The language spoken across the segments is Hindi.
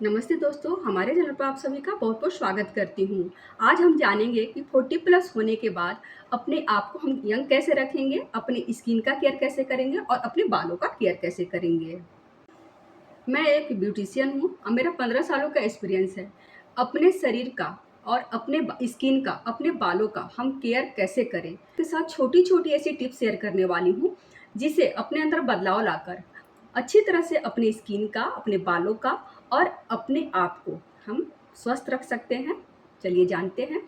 नमस्ते दोस्तों, हमारे चैनल पर आप सभी का बहुत बहुत स्वागत करती हूँ। आज हम जानेंगे कि 40 प्लस होने के बाद अपने आप को हम यंग कैसे रखेंगे, अपनी स्किन का केयर कैसे करेंगे और अपने बालों का केयर कैसे करेंगे। मैं एक ब्यूटिशियन हूँ और मेरा 15 सालों का एक्सपीरियंस है। अपने शरीर का और अपने स्किन का, अपने बालों का हम केयर कैसे करें के साथ छोटी छोटी ऐसी टिप्स शेयर करने वाली हूँ, जिसे अपने अंदर बदलाव लाकर अच्छी तरह से अपनी स्किन का, अपने बालों का और अपने आप को हम स्वस्थ रख सकते हैं। चलिए जानते हैं।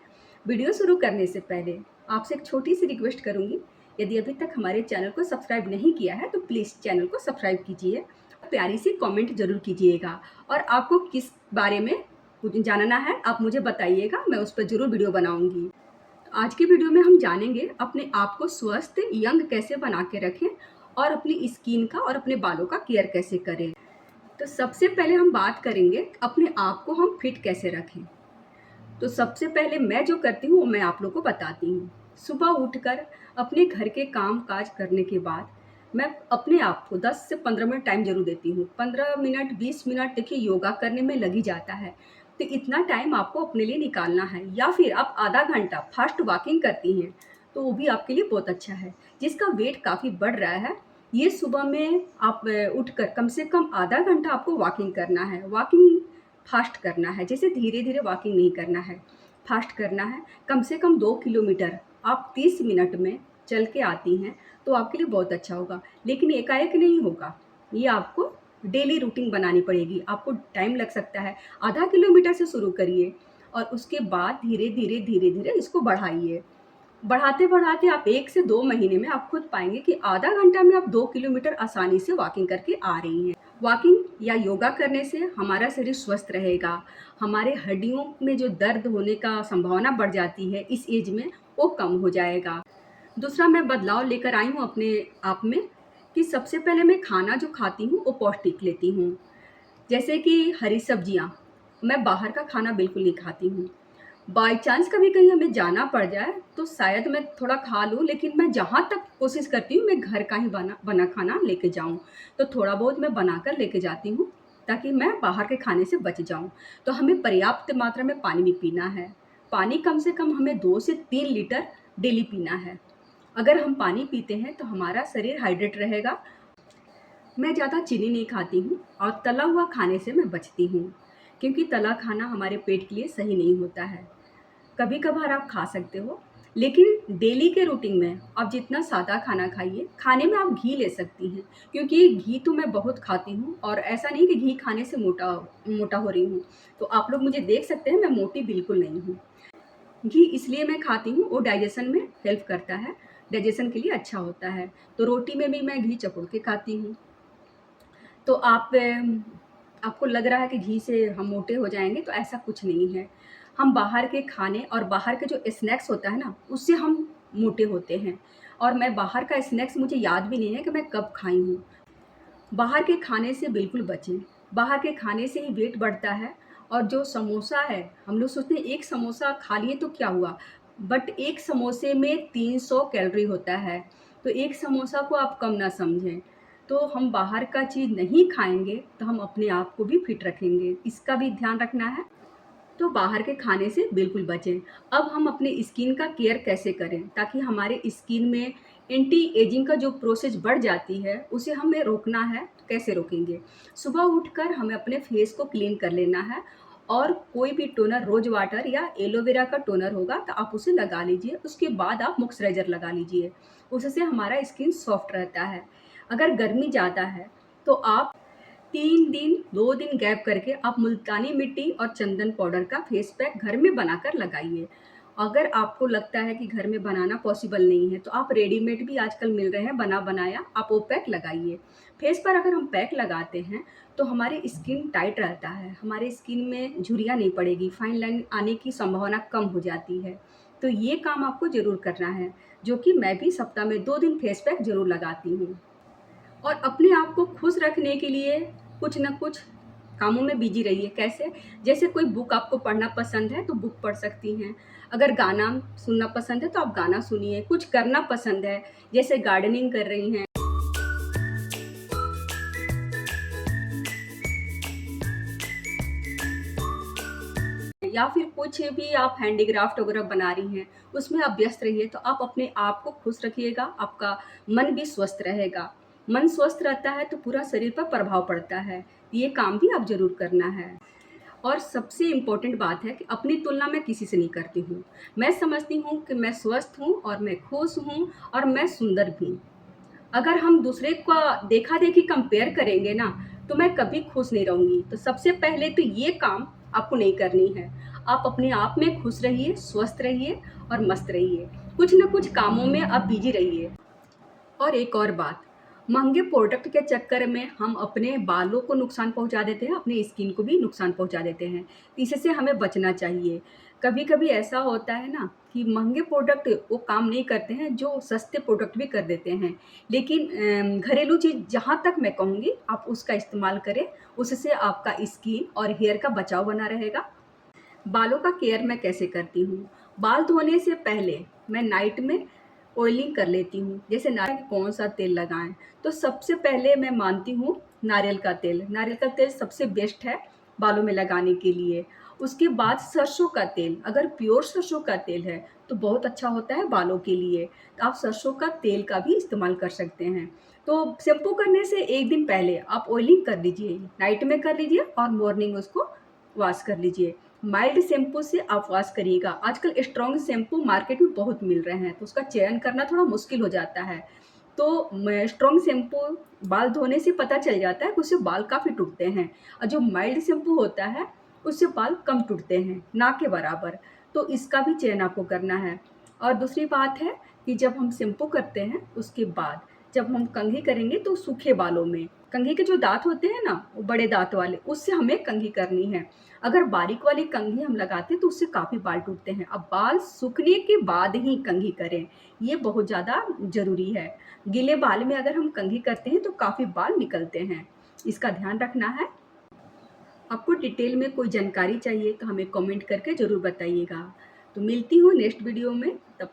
वीडियो शुरू करने से पहले आपसे एक छोटी सी रिक्वेस्ट करूंगी। यदि अभी तक हमारे चैनल को सब्सक्राइब नहीं किया है तो प्लीज़ चैनल को सब्सक्राइब कीजिए। प्यारी सी कमेंट ज़रूर कीजिएगा और आपको किस बारे में कुछ जानना है आप मुझे बताइएगा, मैं उस पर ज़रूर वीडियो बनाऊंगी। आज की वीडियो में हम जानेंगे अपने आप को स्वस्थ यंग कैसे बना के रखें और अपनी स्किन का और अपने बालों का केयर कैसे करें। तो सबसे पहले हम बात करेंगे अपने आप को हम फिट कैसे रखें। तो सबसे पहले मैं जो करती हूँ वो मैं आप लोगों को बताती हूँ। सुबह उठकर अपने घर के काम काज करने के बाद मैं अपने आप को 10 से 15 मिनट टाइम ज़रूर देती हूँ। 15 मिनट 20 मिनट देखिए योगा करने में लग ही जाता है। तो इतना टाइम आपको अपने लिए निकालना है, या फिर आप आधा घंटा फास्ट वॉकिंग करती हैं तो वो भी आपके लिए बहुत अच्छा है। जिसका वेट काफ़ी बढ़ रहा है, ये सुबह में आप उठकर कम से कम आधा घंटा आपको वॉकिंग करना है। वॉकिंग फास्ट करना है, जैसे धीरे धीरे वॉकिंग नहीं करना है, फास्ट करना है। कम से कम 2 किलोमीटर आप 30 मिनट में चल के आती हैं तो आपके लिए बहुत अच्छा होगा। लेकिन एकाएक नहीं होगा, ये आपको डेली रूटीन बनानी पड़ेगी। आपको टाइम लग सकता है, आधा किलोमीटर से शुरू करिए और उसके बाद धीरे धीरे धीरे धीरे इसको बढ़ाइए। बढ़ाते बढ़ाते आप 1 से 2 महीने में आप खुद पाएंगे कि आधा घंटा में आप 2 किलोमीटर आसानी से वॉकिंग करके आ रही हैं। वॉकिंग या योगा करने से हमारा शरीर स्वस्थ रहेगा। हमारे हड्डियों में जो दर्द होने का संभावना बढ़ जाती है इस एज में, वो कम हो जाएगा। दूसरा मैं बदलाव लेकर आई हूँ अपने आप में कि सबसे पहले मैं खाना जो खाती हूँ वो पौष्टिक लेती हूँ। जैसे कि हरी सब्जियाँ, मैं बाहर का खाना बिल्कुल नहीं खाती हूँ। बाई चांस कभी कहीं हमें जाना पड़ जाए तो शायद मैं थोड़ा खा लूँ, लेकिन मैं जहाँ तक कोशिश करती हूँ मैं घर का ही बना बना खाना लेके जाऊँ। तो थोड़ा बहुत मैं बनाकर लेके जाती हूँ ताकि मैं बाहर के खाने से बच जाऊँ। तो हमें पर्याप्त मात्रा में पानी भी पीना है। पानी कम से कम हमें 2 से 3 लीटर डेली पीना है। अगर हम पानी पीते हैं तो हमारा शरीर हाइड्रेट रहेगा। मैं ज़्यादा चीनी नहीं खाती हूँ और तला हुआ खाने से मैं बचती हूँ, क्योंकि तला खाना हमारे पेट के लिए सही नहीं होता है। कभी कभार आप खा सकते हो, लेकिन डेली के रूटीन में आप जितना सादा खाना खाइए। खाने में आप घी ले सकती हैं, क्योंकि घी तो मैं बहुत खाती हूँ और ऐसा नहीं कि घी खाने से मोटा मोटा हो रही हूँ। तो आप लोग मुझे देख सकते हैं, मैं मोटी बिल्कुल नहीं हूँ। घी इसलिए मैं खाती हूँ, वो डाइजेशन में हेल्प करता है, डाइजेशन के लिए अच्छा होता है। तो रोटी में भी मैं घी चपोड़ के खाती हूँ। तो आपको लग रहा है कि घी से हम मोटे हो जाएँगे, तो ऐसा कुछ नहीं है। हम बाहर के खाने और बाहर के जो स्नैक्स होता है ना, उससे हम मोटे होते हैं। और मैं बाहर का स्नैक्स मुझे याद भी नहीं है कि मैं कब खाई हूँ। बाहर के खाने से बिल्कुल बचें। बाहर के खाने से ही वेट बढ़ता है। और जो समोसा है, हम लोग सोचते हैं एक समोसा खा लिए तो क्या हुआ, बट एक समोसे में 300 कैलोरी होता है। तो एक समोसा को आप कम ना समझें। तो हम बाहर का चीज़ नहीं खाएँगे तो हम अपने आप को भी फिट रखेंगे, इसका भी ध्यान रखना है। तो बाहर के खाने से बिल्कुल बचें। अब हम अपनी स्किन का केयर कैसे करें ताकि हमारे स्किन में एंटी एजिंग का जो प्रोसेस बढ़ जाती है उसे हमें रोकना है। तो कैसे रोकेंगे? सुबह उठकर हमें अपने फेस को क्लीन कर लेना है और कोई भी टोनर, रोज वाटर या एलोवेरा का टोनर होगा तो आप उसे लगा लीजिए। उसके बाद आप मॉइस्चराइजर लगा लीजिए, उससे हमारा स्किन सॉफ्ट रहता है। अगर गर्मी ज़्यादा है तो आप 3 दिन 2 दिन गैप करके आप मुल्तानी मिट्टी और चंदन पाउडर का फेस पैक घर में बनाकर लगाइए। अगर आपको लगता है कि घर में बनाना पॉसिबल नहीं है तो आप रेडीमेड भी आजकल मिल रहे हैं बना बनाया, आप वो पैक लगाइए। फेस पर अगर हम पैक लगाते हैं तो हमारी स्किन टाइट रहता है, हमारे स्किन में झुर्रियाँ नहीं पड़ेगी, फाइन लाइन आने की संभावना कम हो जाती है। तो ये काम आपको ज़रूर करना है, जो कि मैं भी सप्ताह में 2 दिन फेस पैक ज़रूर लगाती हूँ। और अपने आप को खुश रखने के लिए कुछ न कुछ कामों में बिजी रहिए। कैसे? जैसे कोई बुक आपको पढ़ना पसंद है तो बुक पढ़ सकती हैं। अगर गाना सुनना पसंद है तो आप गाना सुनिए। कुछ करना पसंद है, जैसे गार्डनिंग कर रही हैं, या फिर कुछ भी आप हैंडीक्राफ्ट वगैरह बना रही हैं, उसमें आप व्यस्त रहिए, तो आप अपने आप को खुश रखिएगा, आपका मन भी स्वस्थ रहेगा। मन स्वस्थ रहता है तो पूरा शरीर पर प्रभाव पड़ता है। ये काम भी आप ज़रूर करना है। और सबसे इम्पोर्टेंट बात है कि अपनी तुलना मैं किसी से नहीं करती हूँ। मैं समझती हूँ कि मैं स्वस्थ हूँ और मैं खुश हूँ और मैं सुंदर भी हूँ। अगर हम दूसरे का देखा-देखी कंपेयर करेंगे ना, तो मैं कभी खुश नहीं रहूँगी। तो सबसे पहले तो ये काम आपको नहीं करनी है। आप अपने आप में खुश रहिए, स्वस्थ रहिए और मस्त रहिए। कुछ न कुछ कामों में आप बिज़ी रहिए। और एक और बात, महँगे प्रोडक्ट के चक्कर में हम अपने बालों को नुकसान पहुँचा देते हैं, अपनी स्किन को भी नुकसान पहुँचा देते हैं। इससे हमें बचना चाहिए। कभी-कभी ऐसा होता है ना कि महँगे प्रोडक्ट वो काम नहीं करते हैं, जो सस्ते प्रोडक्ट भी कर देते हैं। लेकिन घरेलू चीज़ जहाँ तक मैं कहूँगी, आप उसका इस्तेमाल करें, उससे आपका स्किन और हेयर का बचाव बना रहेगा। बालों का केयर मैं कैसे करती हूँ? बाल धोने से पहले मैं नाइट में ऑयलिंग कर लेती हूँ। जैसे नारियल का कौन-सा तेल लगाएँ? तो सबसे पहले मैं मानती हूँ नारियल का तेल। नारियल का तेल सबसे बेस्ट है बालों में लगाने के लिए। उसके बाद सरसों का तेल, अगर प्योर सरसों का तेल है, तो बहुत अच्छा होता है बालों के लिए। तो आप सरसों का तेल का भी इस्तेमाल कर सकते हैं। तो शैम्पू करने से 1 दिन पहले आप ऑयलिंग कर लीजिए। नाइट में कर लीजिए और मॉर्निंग उसको वॉश कर लीजिए। माइल्ड शैम्पू से आप वॉश करिएगा। आजकल स्ट्रॉन्ग शैम्पू मार्केट में बहुत मिल रहे हैं, तो उसका चयन करना थोड़ा मुश्किल हो जाता है। तो मैं स्ट्रॉन्ग शैम्पू बाल धोने से पता चल जाता है कि उससे बाल काफ़ी टूटते हैं और जो माइल्ड शैम्पू होता है, उससे बाल कम टूटते हैं, ना के बराबर। तो इसका भी चयन आपको करना है। और दूसरी बात है कि जब हम शैम्पू करते हैं, उसके बाद जब हम कंघी करेंगे तो सूखे बालों में, कंघी के जो दाँत होते हैं ना, वो बड़े दाँत वाले, उससे हमें कंघी करनी है। अगर बारीक वाली कंघी हम लगाते हैं तो उससे काफ़ी बाल टूटते हैं। अब बाल सूखने के बाद ही कंघी करें, ये बहुत ज़्यादा ज़रूरी है। गीले बाल में अगर हम कंघी करते हैं तो काफ़ी बाल निकलते हैं, इसका ध्यान रखना है। आपको डिटेल में कोई जानकारी चाहिए तो हमें कमेंट करके ज़रूर बताइएगा। तो मिलती हूँ नेक्स्ट वीडियो में, तब